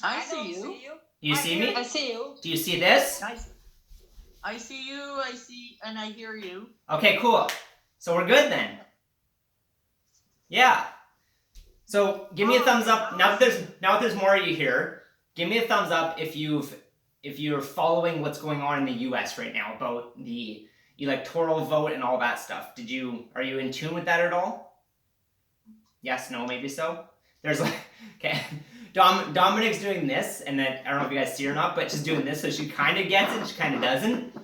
I see you. You see me? I see you. Do you see this? I see you. I see, and I hear you. Okay, cool. So we're good then. Yeah. So give me a thumbs up now that there's more of you here. Give me a thumbs up if you're following what's going on in the U.S. right now about the electoral vote and all that stuff. Are you in tune with that at all? Yes, no, maybe so. There's like, okay, Dominic's doing this, and then I don't know if you guys see or not, but she's doing this, so she kind of gets it, she kind of doesn't,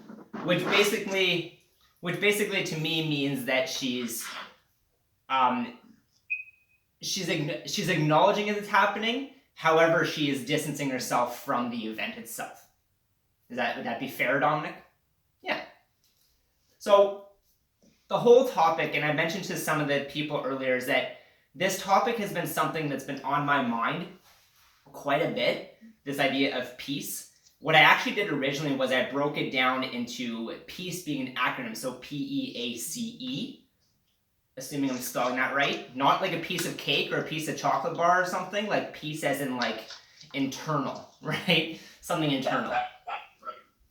which basically to me means that she's acknowledging it's happening. However, she is distancing herself from the event itself. Would that be fair, Dominic? Yeah. So the whole topic, and I mentioned to some of the people earlier, is that this topic has been something that's been on my mind quite a bit, this idea of peace. What I actually did originally was I broke it down into peace being an acronym, so PEACE, assuming I'm spelling that right. Not like a piece of cake or a piece of chocolate bar or something, like peace as in like internal, right? Something internal.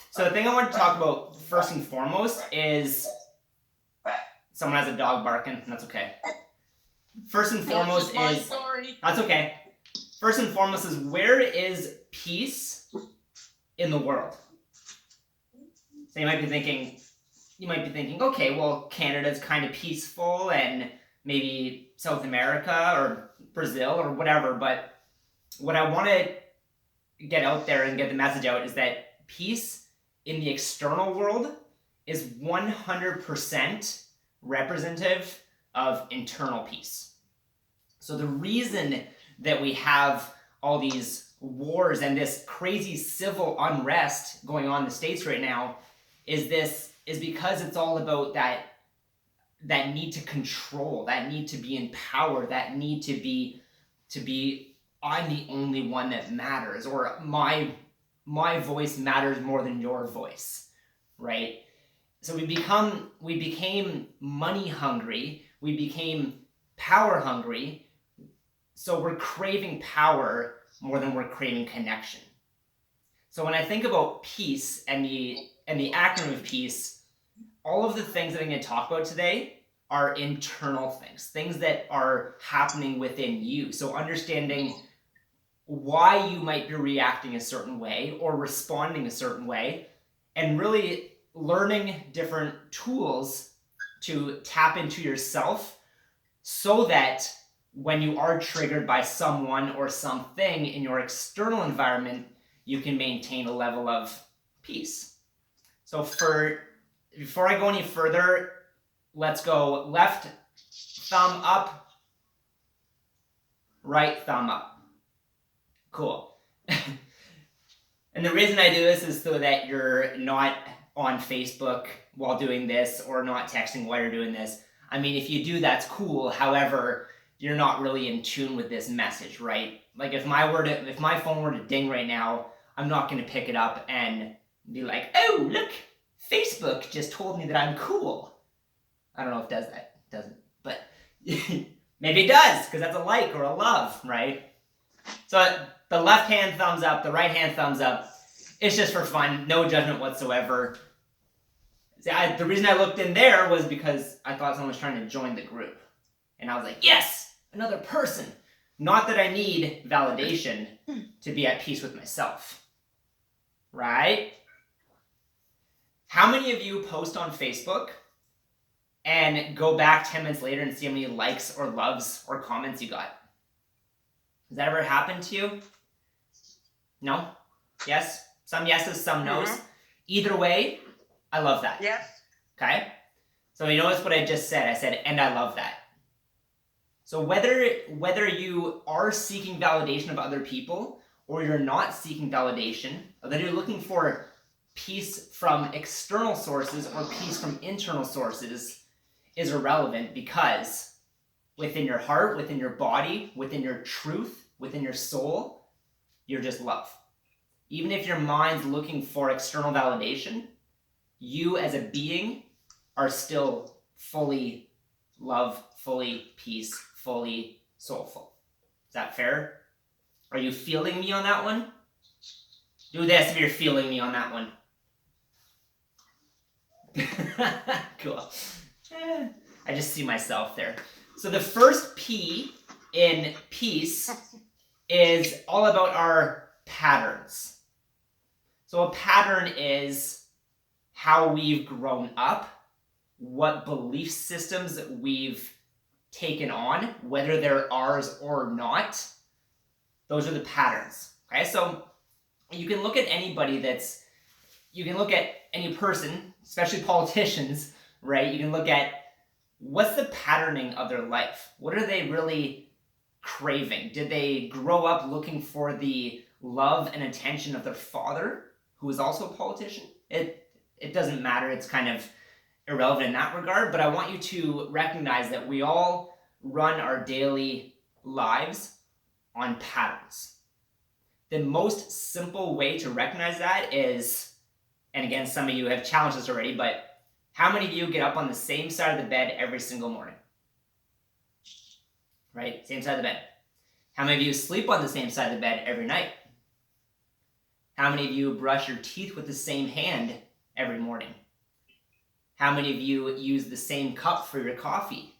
So the thing I want to talk about first and foremost is, someone has a dog barking, and that's okay. First and foremost is, that's okay. First and foremost is, where is peace in the world? So you might be thinking, okay, well, Canada's kind of peaceful, and maybe South America or Brazil or whatever, but what I want to get out there and get the message out is that peace in the external world is 100% representative of internal peace. So the reason that we have all these wars and this crazy civil unrest going on in the States right now is because it's all about that need to control, that need to be in power, that need to be I'm the only one that matters, or my voice matters more than your voice, right? So we became money hungry, we became power hungry, so we're craving power more than we're craving connection. So when I think about peace and the acronym of peace, all of the things that I'm going to talk about today are internal things that are happening within you. So understanding why you might be reacting a certain way or responding a certain way, and really learning different tools to tap into yourself so that when you are triggered by someone or something in your external environment, you can maintain a level of peace. So before I go any further, let's go left thumb up, right thumb up. Cool. And the reason I do this is so that you're not on Facebook while doing this, or not texting while you're doing this. I mean, if you do, that's cool. However, you're not really in tune with this message, right? Like if my phone were to ding right now, I'm not going to pick it up and be like, oh, look, Facebook just told me that I'm cool. I don't know if it does that. It doesn't. But maybe it does, because that's a like or a love, right? So the left hand thumbs up, the right hand thumbs up. It's just for fun, no judgment whatsoever. See, the reason I looked in there was because I thought someone was trying to join the group. And I was like, yes, another person. Not that I need validation to be at peace with myself. Right? How many of you post on Facebook and go back 10 minutes later and see how many likes or loves or comments you got? Has that ever happened to you? No? Yes? Some yeses, some nos. Either way, I love that. Yes. Okay? So you notice what I just said. I said, and I love that. So whether you are seeking validation of other people, or you're not seeking validation, or that you're looking for peace from external sources or peace from internal sources, is irrelevant, because within your heart, within your body, within your truth, within your soul, you're just love. Even if your mind's looking for external validation, you as a being are still fully love, fully peace, fully soulful. Is that fair? Are you feeling me on that one? Do this if you're feeling me on that one. Cool. I just see myself there. So the first P in peace is all about our patterns. So a pattern is how we've grown up, what belief systems we've taken on, whether they're ours or not. Those are the patterns. Okay, so you can look at you can look at any person, especially politicians, right? You can look at what's the patterning of their life. What are they really craving? Did they grow up looking for the love and attention of their father, who is also a politician? It doesn't matter. It's kind of irrelevant in that regard, but I want you to recognize that we all run our daily lives on patterns. The most simple way to recognize that is, and again, some of you have challenged this already, but how many of you get up on the same side of the bed every single morning? Right? Same side of the bed. How many of you sleep on the same side of the bed every night? How many of you brush your teeth with the same hand every morning? How many of you use the same cup for your coffee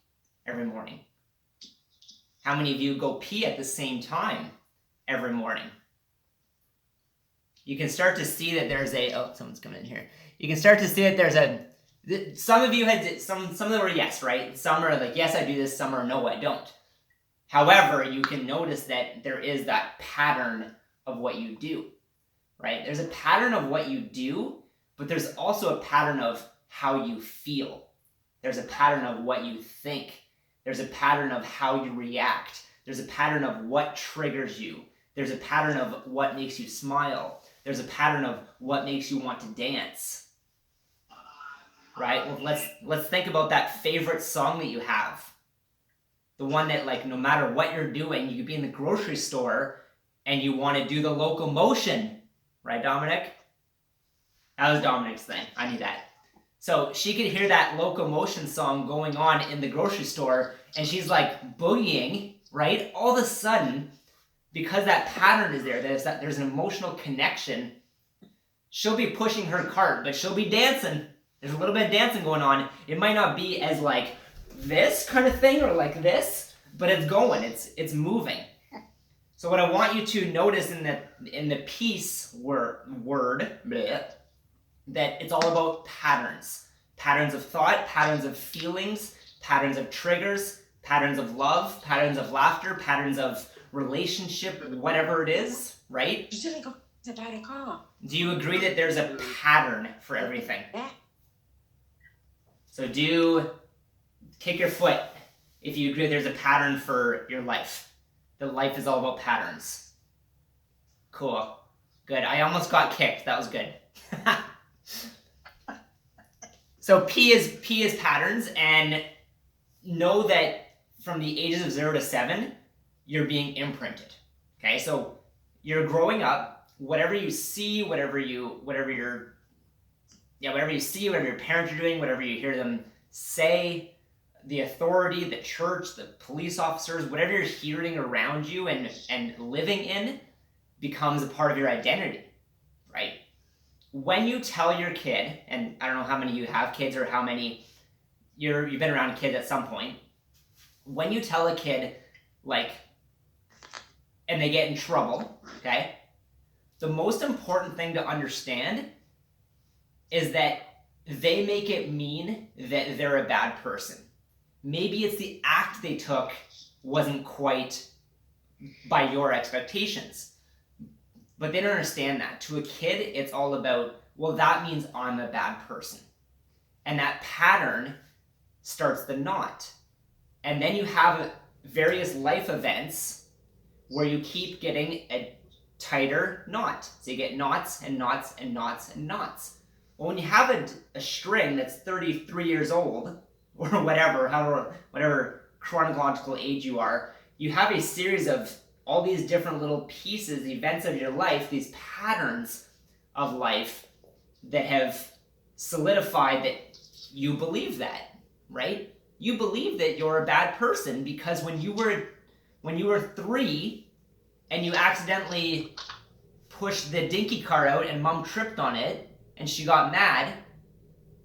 every morning? How many of you go pee at the same time every morning? You can start to see that there's someone's coming in here. You can start to see that there's some of you had, some of them were yes, right? Some are like, yes, I do this, some are no, I don't. However, you can notice that there is that pattern of what you do, right? There's a pattern of what you do, but there's also a pattern of how you feel. There's a pattern of what you think. There's a pattern of how you react. There's a pattern of what triggers you. There's a pattern of what makes you smile. There's a pattern of what makes you want to dance. Right? Well, let's think about that favorite song that you have. The one that, like, no matter what you're doing, you could be in the grocery store and you want to do the locomotion. Right, Dominic? That was Dominic's thing. I knew that. So she could hear that locomotion song going on in the grocery store and she's like boogieing, right? All of a sudden, because that pattern is there, there's an emotional connection, she'll be pushing her cart, but she'll be dancing. There's a little bit of dancing going on. It might not be as like this kind of thing or like this, but it's going, it's moving. So what I want you to notice in the peace word, bleh, that it's all about patterns. Patterns of thought, patterns of feelings, patterns of triggers, patterns of love, patterns of laughter, patterns of relationship, whatever it is, right? Do you agree that there's a pattern for everything? So kick your foot if you agree there's a pattern for your life. That life is all about patterns. Cool. Good. I almost got kicked. That was good. So P is patterns, and know that from the ages of 0 to 7, you're being imprinted. Okay, so you're growing up. Whatever you see, whatever your parents are doing, whatever you hear them say, the authority, the church, the police officers, whatever you're hearing around you and living in becomes a part of your identity, right? When you tell your kid, and I don't know how many of you have kids or how many you've been around kids at some point, when you tell a kid, like, and they get in trouble, okay, the most important thing to understand is that they make it mean that they're a bad person. Maybe it's the act they took wasn't quite by your expectations. But they don't understand that. To a kid, it's all about, well, that means I'm a bad person. And that pattern starts the knot. And then you have various life events where you keep getting a tighter knot. So you get knots and knots and knots and knots. Well, when you have a string that's 33 years old, or whatever chronological age you are, you have a series of all these different little pieces, events of your life, these patterns of life that have solidified that you believe that, right? You believe that you're a bad person because when you were 3 and you accidentally pushed the dinky car out and mom tripped on it and she got mad,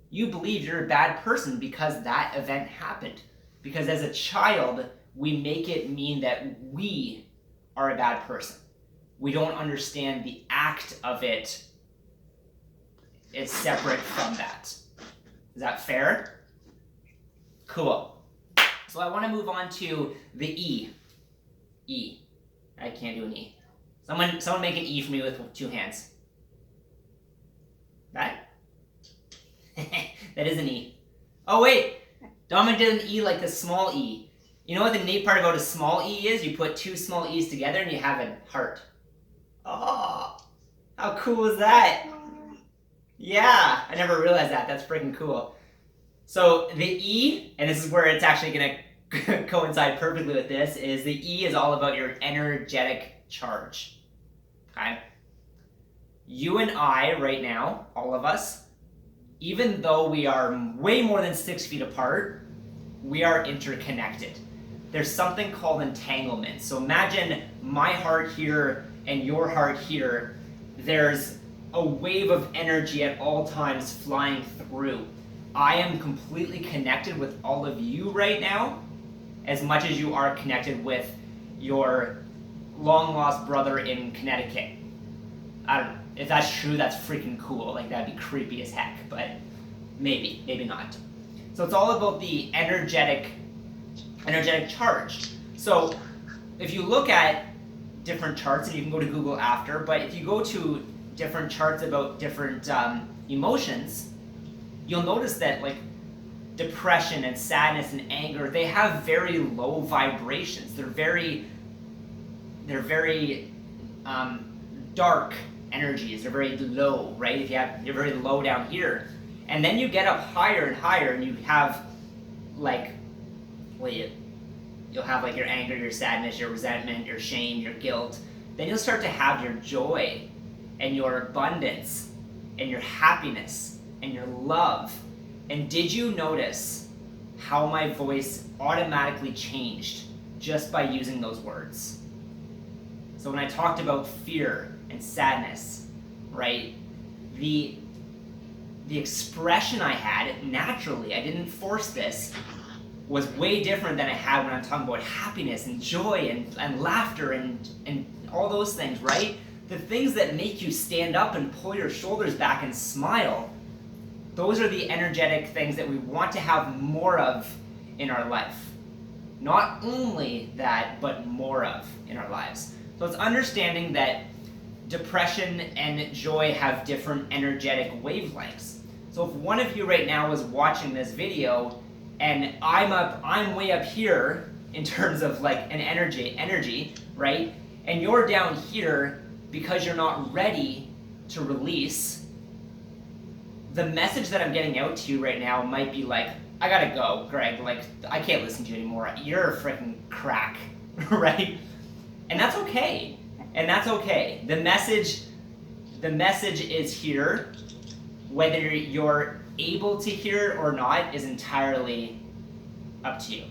you believe you're a bad person because that event happened. Because as a child, we make it mean that we are a bad person. We don't understand the act of it. It's separate from that. Is that fair? Cool. So I want to move on to the E. E. I can't do an E. Someone make an E for me with 2 hands. That? That is an E. Oh wait, Dominic did an E like a small E. You know what the neat part about a small E is? You put 2 small E's together and you have a heart. Oh, how cool is that? Yeah, I never realized that. That's freaking cool. So the E, and this is where it's actually going to coincide perfectly with this, is the E is all about your energetic charge. Okay? You and I right now, all of us, even though we are way more than 6 feet apart, we are interconnected. There's something called entanglement. So imagine my heart here and your heart here. There's a wave of energy at all times flying through. I am completely connected with all of you right now, as much as you are connected with your long-lost brother in Connecticut. I don't know. If that's true, that's freaking cool. Like, that'd be creepy as heck, but maybe not. So it's all about the energetic charge. So if you look at different charts, and you can go to Google after, but if you go to different charts about different emotions, you'll notice that like depression and sadness and anger, they have very low vibrations. They're very dark energies. They're very low, right? You're very low down here, and then you get up higher and higher, and you have like, you'll have like your anger, your sadness, your resentment, your shame, your guilt. Then you'll start to have your joy and your abundance and your happiness and your love. And did you notice how my voice automatically changed just by using those words? So when I talked about fear and sadness, right, the expression I had naturally, I didn't force this, was way different than I had when I'm talking about happiness and joy and laughter and all those things, right? The things that make you stand up and pull your shoulders back and smile, those are the energetic things that we want to have more of in our life. Not only that, but more of in our lives. So it's understanding that depression and joy have different energetic wavelengths. So if one of you right now is watching this video and I'm way up here in terms of like an energy, right? And you're down here because you're not ready to release. The message that I'm getting out to you right now might be like, I gotta go, Greg, like, I can't listen to you anymore. You're a freaking crack, right? And that's okay. And that's okay. The message is here. Whether you're able to hear it or not is entirely up to you.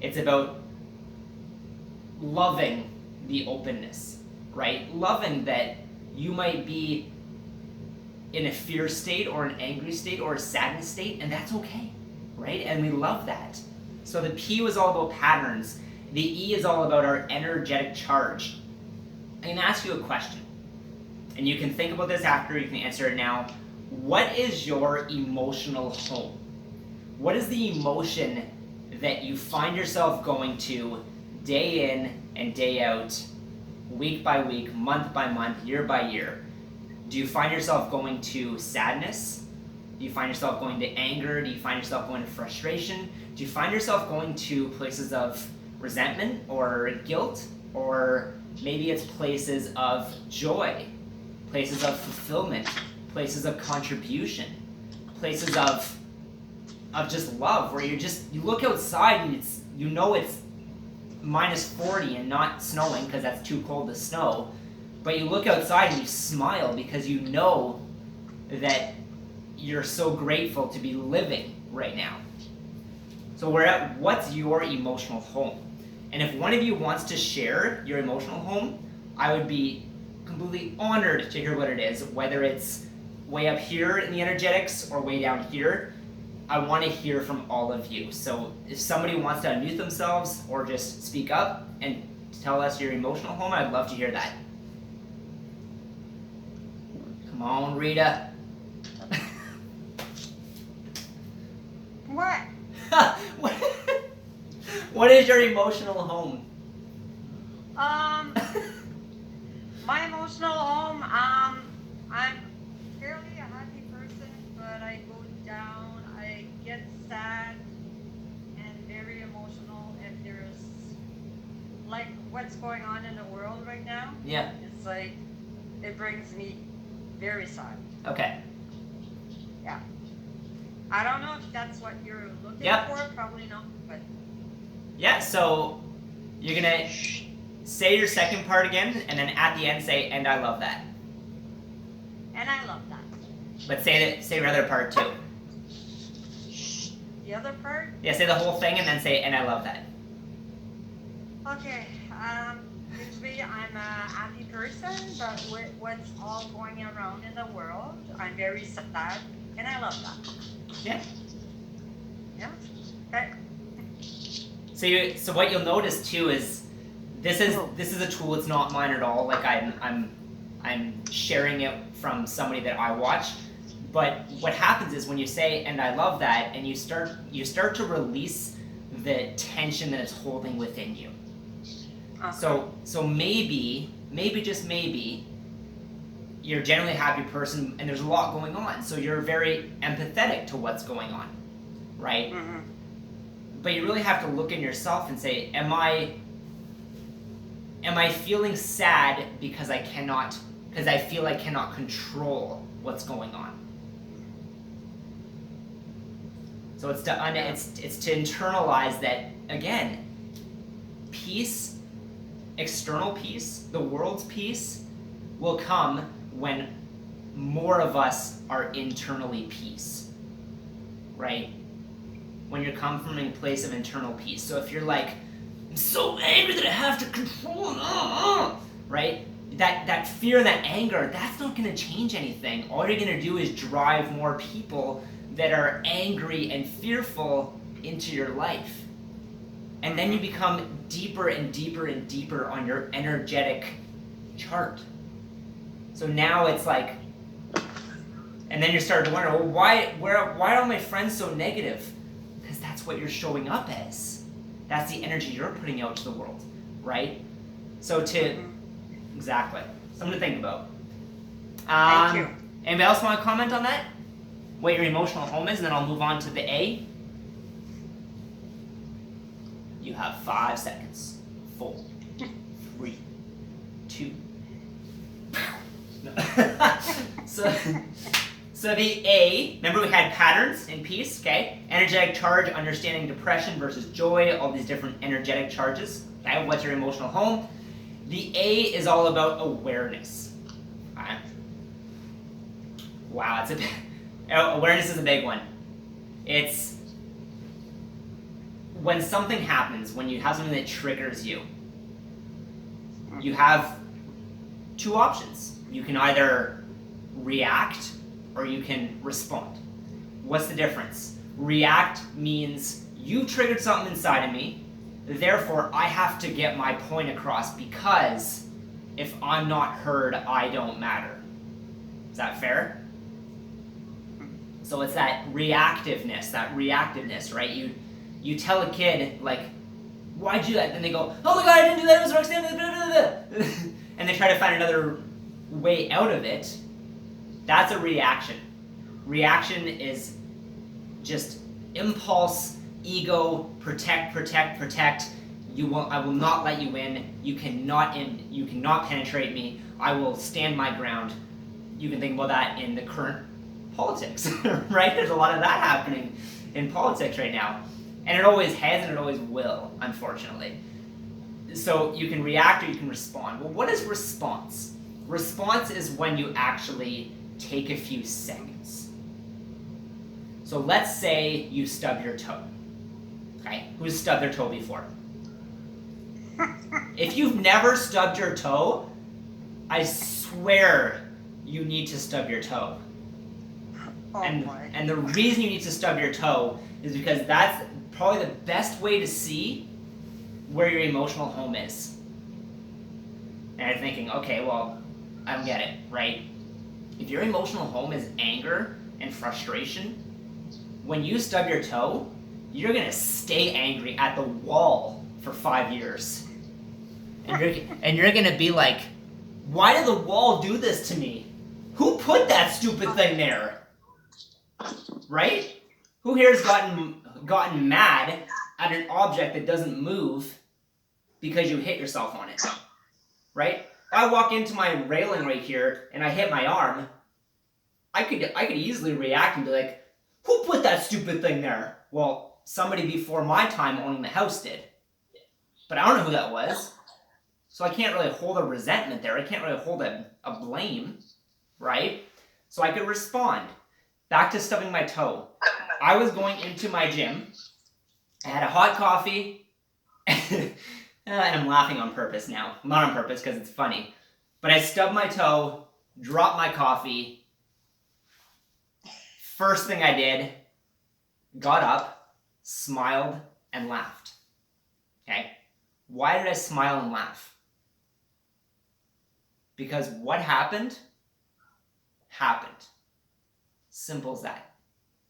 It's about loving the openness, right? Loving that you might be in a fear state or an angry state or a sadness state, and that's okay, right? And we love that. So the P was all about patterns. The E is all about our energetic charge. I'm going to ask you a question, and you can think about this after, you can answer it now. What is your emotional home? What is the emotion that you find yourself going to day in and day out, week by week, month by month, year by year? Do you find yourself going to sadness? Do you find yourself going to anger? Do you find yourself going to frustration? Do you find yourself going to places of resentment or guilt? Or maybe it's places of joy, places of fulfillment, places of contribution, places of just love, where you look outside and it's minus 40 and not snowing because that's too cold to snow, but you look outside and you smile because you know that you're so grateful to be living right now. So what's your emotional home? And if one of you wants to share your emotional home, I would be completely honored to hear what it is, whether it's way up here in the energetics or way down here. I want to hear from all of you. So if somebody wants to unmute themselves or just speak up and tell us your emotional home, I'd love to hear that. Come on, Rita. What? What is your emotional home? My emotional home, I'm fairly a happy person, but I go down, I get sad and very emotional if there's like what's going on in the world right now. Yeah. It's like, it brings me very sad. Okay. Yeah. I don't know if that's what you're looking Yep. for, probably not, but Yeah, so you're gonna say your second part again, and then at the end say, and I love that. and I love that. But say your other part too. The other part, Yeah, say the whole thing and then say, and I love that. okay, usually I'm a happy person, but with what's all going around in the world, I'm very sad, and I love that. Yeah. Yeah. Okay. So what you'll notice too is this is a tool. It's not mine at all. Like I'm sharing it from somebody that I watch. But what happens is when you say "and I love that" and you start to release the tension that it's holding within you. Okay. So maybe just maybe you're a generally happy person and there's a lot going on. So you're very empathetic to what's going on, right? Mm-hmm. But you really have to look in yourself and say, am I feeling sad because I feel I cannot control what's going on? So it's to internalize that, again, peace, external peace, the world's peace will come when more of us are internally peace, right? When you come from a place of internal peace. So if you're like, I'm so angry that I have to control it, right? That fear and that anger, that's not going to change anything. All you're going to do is drive more people that are angry and fearful into your life. And then you become deeper and deeper and deeper on your energetic chart. So now it's like, and then you start to wonder, well, why are all my friends so negative? Because that's what you're showing up as. That's the energy you're putting out to the world, right? So exactly, something to think about. Thank you. Anybody else want to comment on that? What your emotional home is, and then I'll move on to the A. You have 5 seconds. 4, 3, 2. So the A, remember we had patterns in peace, okay? Energetic charge, understanding depression versus joy, all these different energetic charges. Okay, what's your emotional home? The A is all about awareness. Okay. Wow, awareness is a big one. It's when something happens, when you have something that triggers you, you have 2 options. You can either react or you can respond. What's the difference? React means you triggered something inside of me, therefore I have to get my point across because if I'm not heard, I don't matter. Is that fair? So it's that reactiveness, right? You tell a kid, like, why'd you do that? Then they go, oh my god, I didn't do that, it was Roxanne, blah, blah, blah, blah. And they try to find another way out of it. That's a reaction. Reaction is just impulse, ego, protect. I will not let you in. You cannot penetrate me. I will stand my ground. You can think about that in the current politics, right? There's a lot of that happening in politics right now. And it always has and it always will, unfortunately. So you can react or you can respond. Well, what is response? Response is when you actually take a few seconds. So let's say you stub your toe. Okay? Who's stubbed their toe before? If you've never stubbed your toe, I swear you need to stub your toe. Oh boy. And the reason you need to stub your toe is because that's probably the best way to see where your emotional home is. And you're thinking, okay, well, I don't get it, right? If your emotional home is anger and frustration, when you stub your toe, you're gonna stay angry at the wall for 5 years. And you're gonna be like, why did the wall do this to me? Who put that stupid thing there? Right? Who here has gotten mad at an object that doesn't move because you hit yourself on it? Right? If I walk into my railing right here and I hit my arm, I could easily react and be like, who put that stupid thing there? Well, somebody before my time owning the house did. But I don't know who that was. So I can't really hold a resentment there. I can't really hold a blame, right? So I could respond. Back to stubbing my toe. I was going into my gym. I had a hot coffee. And I'm laughing on purpose now. Not on purpose because it's funny. But I stubbed my toe, dropped my coffee. First thing I did, got up, smiled, and laughed. Okay? Why did I smile and laugh? Because what happened. Simple as that.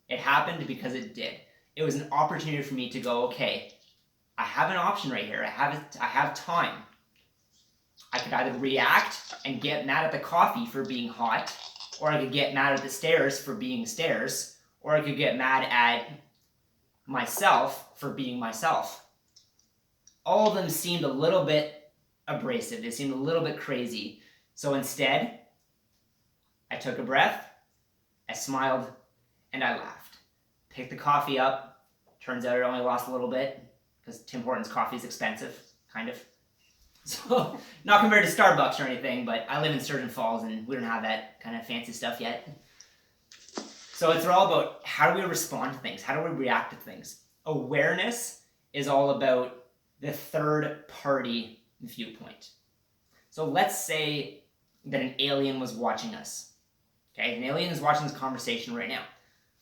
It happened because it did. It was an opportunity for me to go, okay, I have an option right here. I have time. I could either react and get mad at the coffee for being hot, or I could get mad at the stairs for being stairs, or I could get mad at myself for being myself. All of them seemed a little bit abrasive. They seemed a little bit crazy. So instead, I took a breath, I smiled, and I laughed. Picked the coffee up. Turns out it only lost a little bit because Tim Hortons coffee is expensive, kind of. So, not compared to Starbucks or anything, but I live in Sturgeon Falls and we don't have that kind of fancy stuff yet. So it's all about how do we respond to things? How do we react to things? Awareness is all about the third party viewpoint. So let's say that an alien was watching us. Okay, an alien is watching this conversation right now.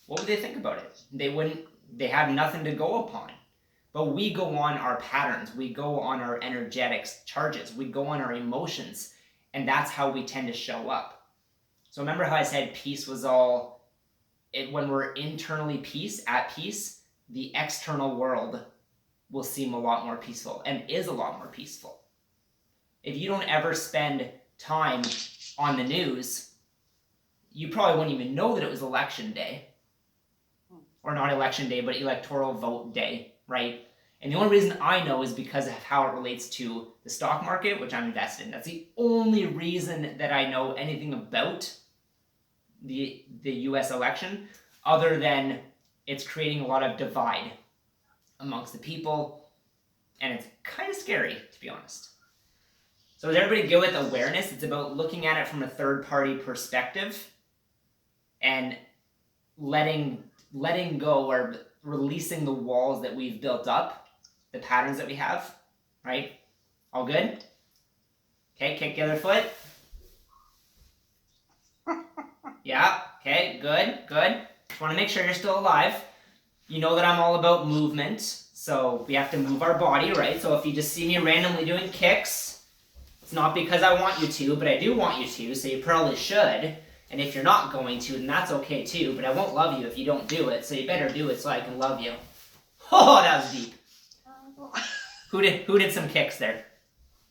What would they think about it? They have nothing to go upon. But we go on our patterns, we go on our energetics charges, we go on our emotions, and that's how we tend to show up. So remember how I said peace was when we're internally at peace, the external world will seem a lot more peaceful and is a lot more peaceful. If you don't ever spend time on the news, you probably wouldn't even know that it was election day. Or not election day, but electoral vote day, right? And the only reason I know is because of how it relates to the stock market, which I'm invested in. That's the only reason that I know anything about the US election, other than it's creating a lot of divide amongst the people, and it's kind of scary, to be honest. So is everybody good with awareness? It's about looking at it from a third-party perspective and letting go or releasing the walls that we've built up, the patterns that we have, right? All good? Okay, kick the other foot. Yeah, okay, good. Just want to make sure you're still alive. You know that I'm all about movement, so we have to move our body, right? So if you just see me randomly doing kicks, it's not because I want you to, but I do want you to, so you probably should. And if you're not going to, then that's okay too, but I won't love you if you don't do it, so you better do it so I can love you. Oh, that was deep. Who did some kicks there?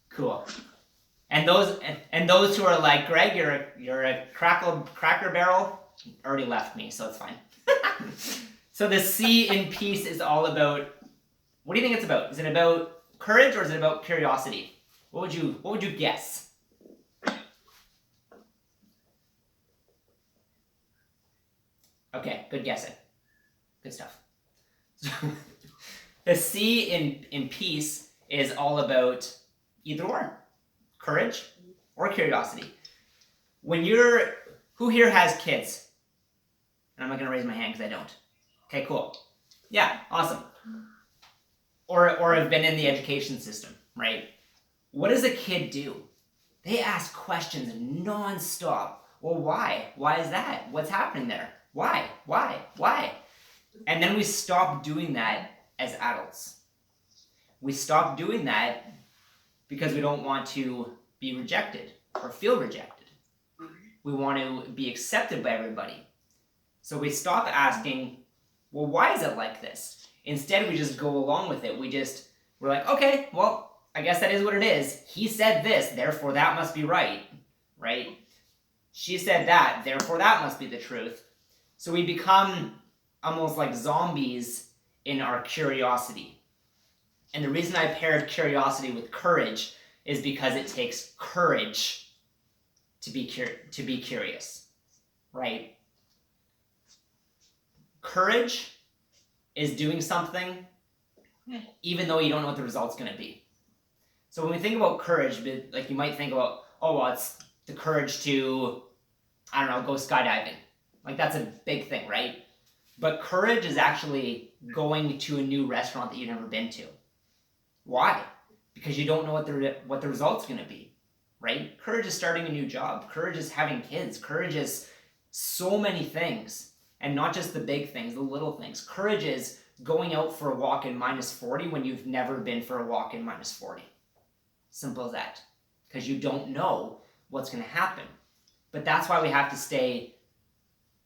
Cool. And those who are like, Greg, you're a cracker barrel, already left me, so it's fine. So the C in peace is all about, what do you think it's about? Is it about courage or is it about curiosity? What would you guess? Okay, good guessing. Good stuff. So, the C in peace is all about either or. Courage or curiosity. Who here has kids? And I'm not going to raise my hand because I don't. Okay, cool. Yeah, awesome. Or have been in the education system, right? What does a kid do? They ask questions nonstop. Well, why? Why is that? What's happening there? Why? Why? Why? And then we stop doing that as adults. We stop doing that because we don't want to be rejected or feel rejected. We want to be accepted by everybody. So we stop asking, well, why is it like this? Instead, we just go along with it. We're like, okay, well, I guess that is what it is. He said this, therefore that must be right, right? She said that, therefore that must be the truth. So we become almost like zombies in our curiosity. And the reason I paired curiosity with courage is because it takes courage to be curious, right? Courage is doing something even though you don't know what the result's going to be. So when we think about courage, like you might think about, oh, well, it's the courage to, I don't know, go skydiving. Like that's a big thing, right? But courage is actually going to a new restaurant that you've never been to. Why? Because you don't know what the result's going to be, right? Courage is starting a new job. Courage is having kids. Courage is so many things, and not just the big things, the little things. Courage is going out for a walk in -40 when you've never been for a walk in -40. Simple as that. Because you don't know what's going to happen. But that's why we have to stay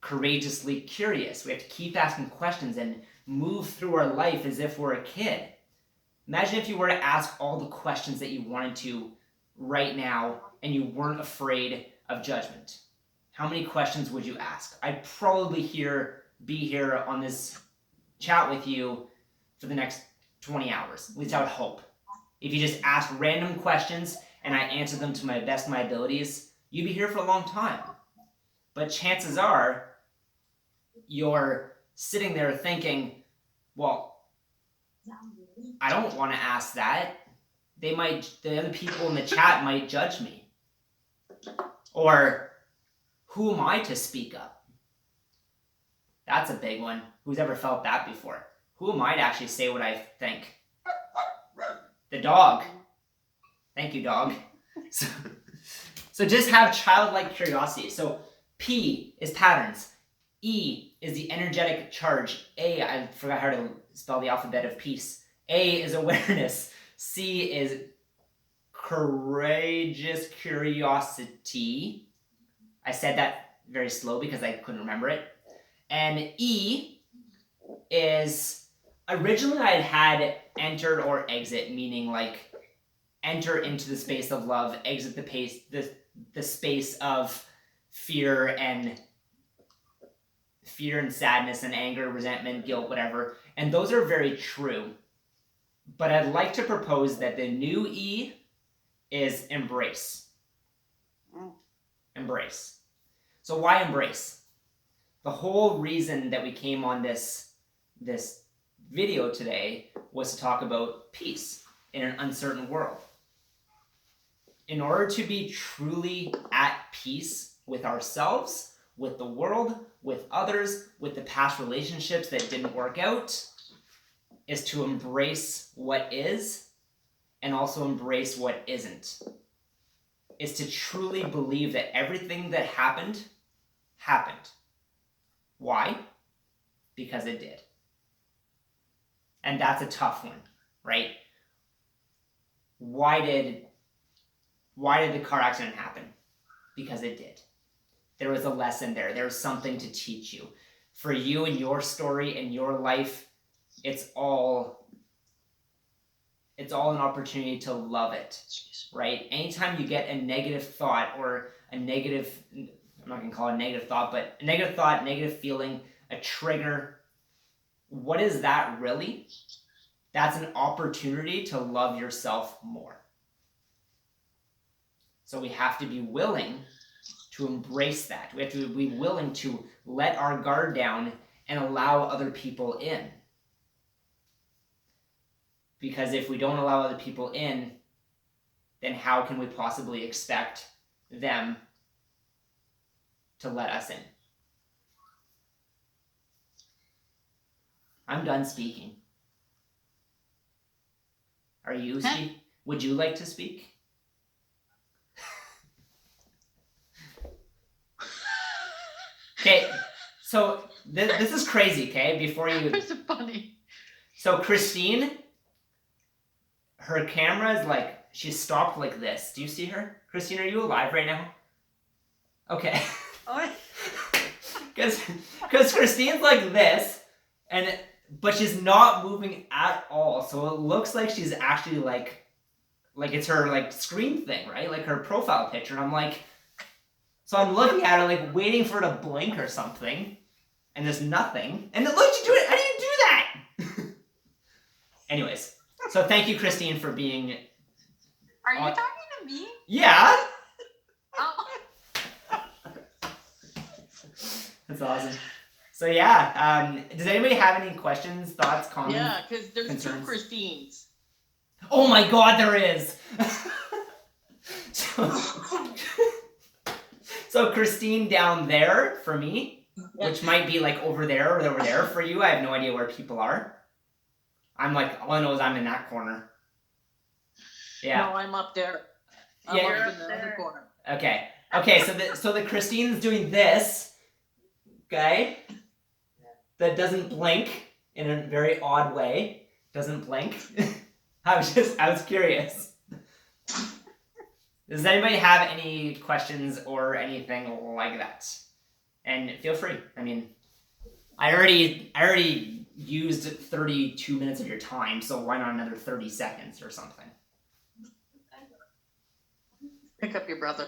courageously curious. We have to keep asking questions and move through our life as if we're a kid. Imagine if you were to ask all the questions that you wanted to right now and you weren't afraid of judgment. How many questions would you ask? I'd probably be here on this chat with you for the next 20 hours. At least I would hope. If you just asked random questions and I answered them to my best of my abilities, you'd be here for a long time. But chances are, you're sitting there thinking, well, I don't want to ask that. The other people in the chat might judge me. Or, who am I to speak up? That's a big one. Who's ever felt that before? Who am I to actually say what I think? The dog. Thank you, dog. So just have childlike curiosity. So P is patterns. E is the energetic charge. A, I forgot how to spell the alphabet of peace. A is awareness. C is courageous curiosity. I said that very slow because I couldn't remember it. And E is, originally I had enter or exit, meaning like enter into the space of love, exit the space of fear and sadness and anger, resentment, guilt, whatever. And those are very true. But I'd like to propose that the new E is embrace. Embrace. So why embrace? The whole reason that we came on this video today was to talk about peace in an uncertain world. In order to be truly at peace with ourselves, with the world, with others, with the past relationships that didn't work out, is to embrace what is and also embrace what isn't. Is to truly believe that everything that happened, happened. Why? Because it did. And that's a tough one, right? Why did the car accident happen? Because it did. There was a lesson there. There was something to teach you. For you and your story and your life, it's all an opportunity to love it, right? Anytime you get a negative thought or a negative, I'm not going to call it a negative thought, but a negative thought, negative feeling, a trigger, what is that really? That's an opportunity to love yourself more. So we have to be willing to embrace that. We have to be willing to let our guard down and allow other people in. Because if we don't allow other people in, then how can we possibly expect them to let us in? I'm done speaking. Are you speaking? would you like to speak? Okay, so this is crazy, okay? Before you... It's funny. So Christine, her camera is like, she's stopped like this. Do you see her? Christine, are you alive right now? Okay. Oh, Because Christine's like this, but she's not moving at all. So it looks like she's actually like it's her like screen thing, right? Like her profile picture. And I'm like, so I'm looking at her like waiting for her to blink or something, and there's nothing. And look, you do it. How do you do that? Anyways, so thank you, Christine, for being. are you talking to me? Yeah. Oh. That's awesome. So yeah, does anybody have any questions, thoughts, comments? Yeah, because there's concerns? 2 Christines. Oh my God, there is. So Christine down there for me, which might be like over there or over there for you. I have no idea where people are. I'm like, all I know is I'm in that corner. Yeah. No, I'm up there. I'm Yeah. up in the other corner. Okay. Okay. So the Christine's doing this. Okay. That doesn't blink in a very odd way. Doesn't blink. I was curious. Does anybody have any questions or anything like that? And feel free. I mean, I already used 32 minutes of your time, so why not another 30 seconds or something? Pick up your brother.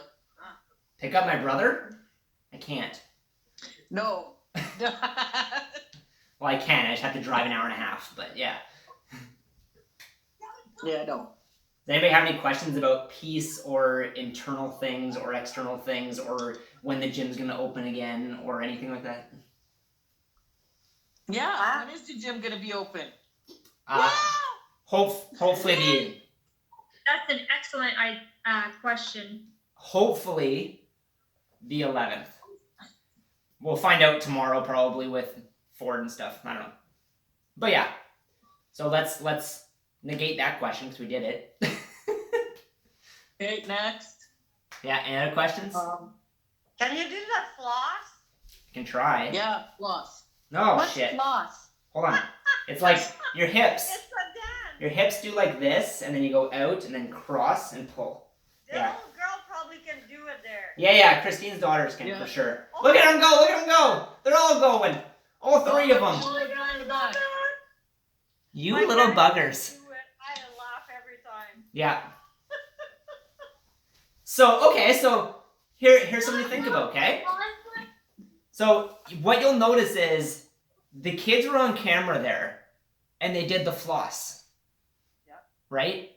Pick up my brother? I can't. No. Well, I can. I just have to drive an hour and a half, but yeah. Yeah, no. Does anybody have any questions about peace or internal things or external things or when the gym's going to open again or anything like that? Yeah, when is the gym gonna be open? Hopefully That's an excellent question. hopefully the 11th. We'll find out tomorrow probably with Ford and stuff. I don't know. But yeah. So let's negate that question because we did it. Okay, next. Yeah, any other questions? Can you do that floss? You can try. Yeah, floss. No, What's shit. floss? Hold on. It's like your hips. It's a dance. Your hips do like this, and then you go out, and then cross and pull. The Yeah. little girl probably can do it there. Yeah, Christine's daughters can Yeah. for sure. Look at them go, look at them go! They're all going! All 3 of them! Oh, the guy in the back. You My little dad buggers. do it. I laugh every time. Yeah. So, okay, so here's something to think about, okay? So, what you'll notice is the kids were on camera there, and they did the floss. Yep. Right?